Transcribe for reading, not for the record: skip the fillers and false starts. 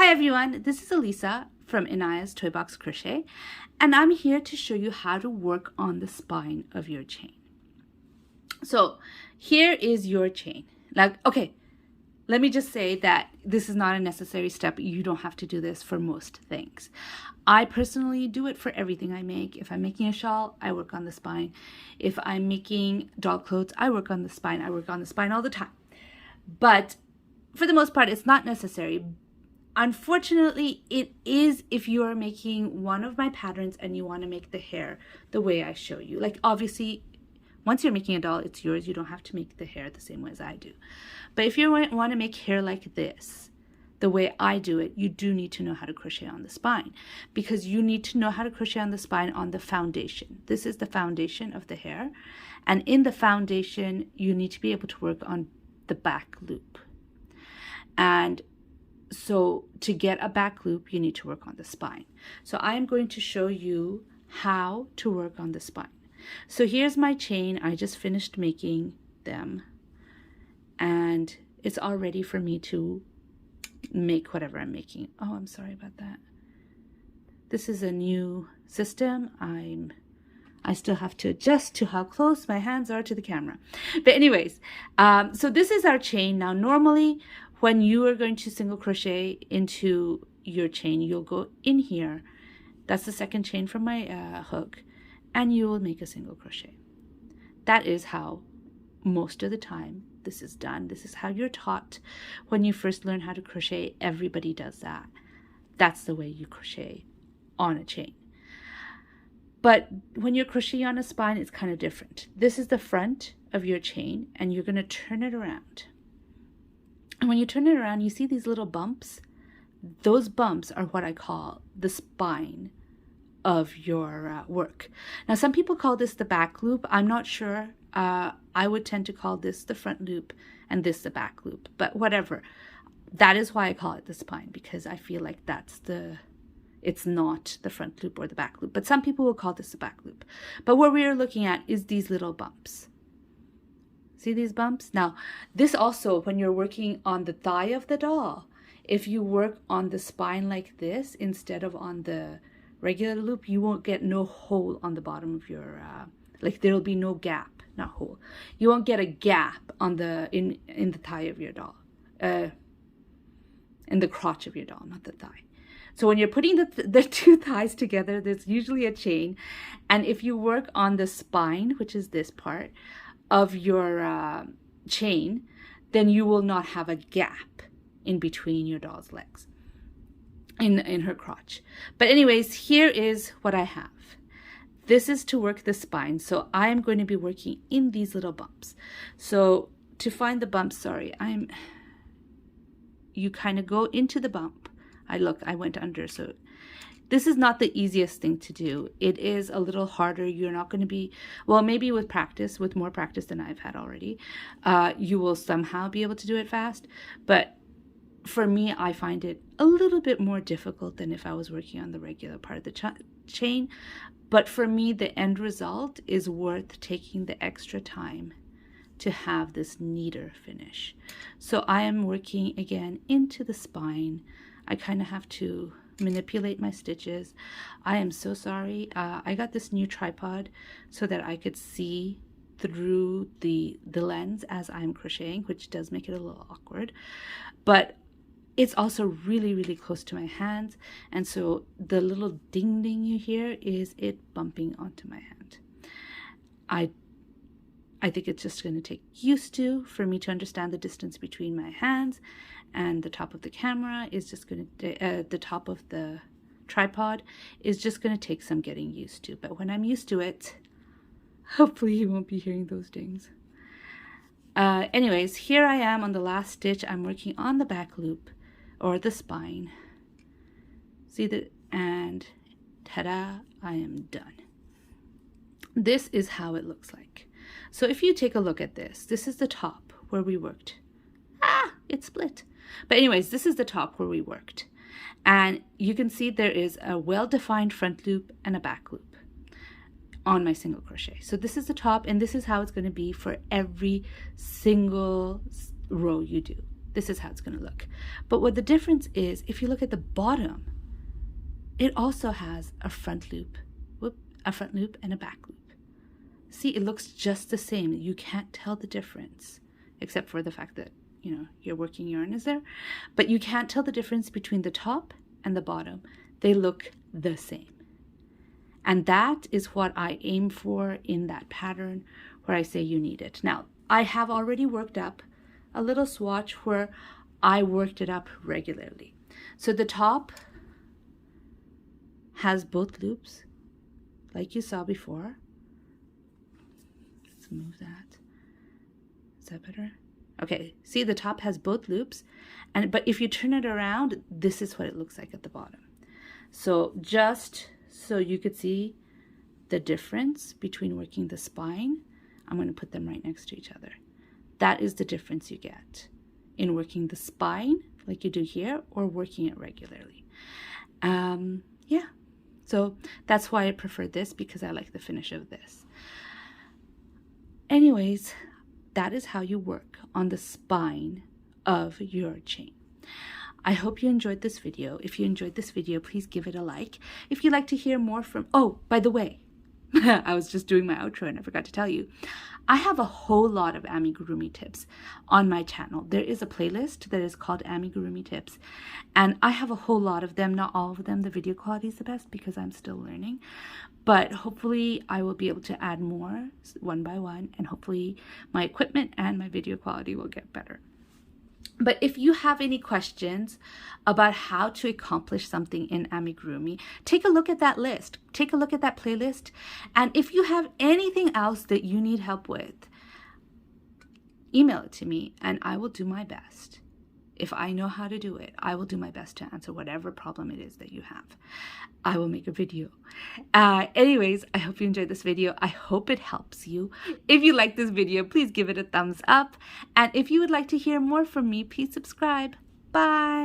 Hi everyone, this is Elisa from Inaya's Toy Box Crochet, and I'm here to show you how to work on the spine of your chain. So here is your chain. Okay, let me just say that this is not a necessary step. You don't have to do this for most things. I personally do it for everything I make. If I'm making a shawl, I work on the spine. If I'm making doll clothes, I work on the spine. I work on the spine all the time. But for the most part, it's not necessary. Unfortunately, it is if you are making one of my patterns and you want to make the hair the way I show you. Like, obviously, once you're making a doll, it's yours. You don't have to make the hair the same way as I do. But if you want to make hair like this, the way I do it, you do need to know how to crochet on the spine, because you need to know how to crochet on the spine on the foundation. This is the foundation of the hair. And in the foundation, you need to be able to work on the back loop. And so to get a back loop, you need to work on the spine. So I am going to show you how to work on the spine. So here's my chain. I just finished making them, and it's all ready for me to make whatever I'm making. Oh, I'm sorry about that. This is a new system. I still have to adjust to how close my hands are to the camera. But anyways, so this is our chain. Now, normally when you are going to single crochet into your chain, you'll go in here. That's the second chain from my hook, and you will make a single crochet. That is how most of the time this is done. This is how you're taught when you first learn how to crochet. Everybody does that. That's the way you crochet on a chain. But when you're crocheting on a spine, it's kind of different. This is the front of your chain, and you're going to turn it around. And when you turn it around, you see these little bumps. Those bumps are what I call the spine of your work. Now, some people call this the back loop. I'm not sure. I would tend to call this the front loop and this the back loop. But whatever. That is why I call it the spine, because I feel like it's not the front loop or the back loop. But some people will call this the back loop. But what we are looking at is these little bumps. See these bumps? Now, this also, when you're working on the thigh of the doll, if you work on the spine like this instead of on the regular loop, you won't get no hole on the bottom of your, like there'll be no gap, not hole. You won't get a gap on the, in the thigh of your doll, in the crotch of your doll, not the thigh. So when you're putting the two thighs together, there's usually a chain. And if you work on the spine, which is this part of your chain, then you will not have a gap in between your doll's legs, in her crotch. But anyways, here is what I have. This is to work the spine. So I am going to be working in these little bumps. So to find the bumps, you kind of go into the bump. I went under, so this is not the easiest thing to do. It is a little harder. You're not going to be, well, maybe with practice, with more practice than I've had already, you will somehow be able to do it fast. But for me, I find it a little bit more difficult than if I was working on the regular part of the chain. But for me, the end result is worth taking the extra time to have this neater finish. So I am working again into the spine. I kind of have to manipulate my stitches. I am so sorry. I got this new tripod so that I could see through the lens as I'm crocheting, which does make it a little awkward. But it's also really, really close to my hands. And so the little ding ding you hear is it bumping onto my hand. I think it's just going to take used to for me to understand the distance between my hands, and the top of the camera is just going to, the top of the tripod is just going to take some getting used to. But when I'm used to it, hopefully you won't be hearing those dings. Anyways, here I am on the last stitch. I'm working on the back loop or the spine. See that? And ta-da, I am done. This is how it looks like. So if you take a look at this, this is the top where we worked. It split. But anyways, this is the top where we worked. And you can see there is a well-defined front loop and a back loop on my single crochet. So this is the top, and this is how it's going to be for every single row you do. This is how it's going to look. But what the difference is, if you look at the bottom, it also has a front loop, and a back loop. See, it looks just the same. You can't tell the difference, except for the fact that, you know, your working yarn is there. But you can't tell the difference between the top and the bottom. They look the same. And that is what I aim for in that pattern where I say you need it. Now, I have already worked up a little swatch where I worked it up regularly. So the top has both loops, like you saw before. Let's move that. Is that better? Okay, see, the top has both loops, but if you turn it around, this is what it looks like at the bottom. So just so you could see the difference between working the spine, I'm going to put them right next to each other. That is the difference you get in working the spine like you do here or working it regularly. Yeah, so that's why I prefer this, because I like the finish of this. Anyways, that is how you work on the spine of your chain. I hope you enjoyed this video. If you enjoyed this video, please give it a like. If you'd like to hear more from, oh, by the way, I was just doing my outro and I forgot to tell you, I have a whole lot of amigurumi tips on my channel. There is a playlist that is called Amigurumi Tips, and I have a whole lot of them. Not all of them. The video quality is the best because I'm still learning, but hopefully I will be able to add more one by one, and hopefully my equipment and my video quality will get better. But if you have any questions about how to accomplish something in amigurumi, take a look at that list. Take a look at that playlist. And if you have anything else that you need help with, email it to me and I will do my best. If I know how to do it, I will do my best to answer whatever problem it is that you have. I will make a video. Anyways, I hope you enjoyed this video. I hope it helps you. If you like this video, please give it a thumbs up. And if you would like to hear more from me, please subscribe. Bye.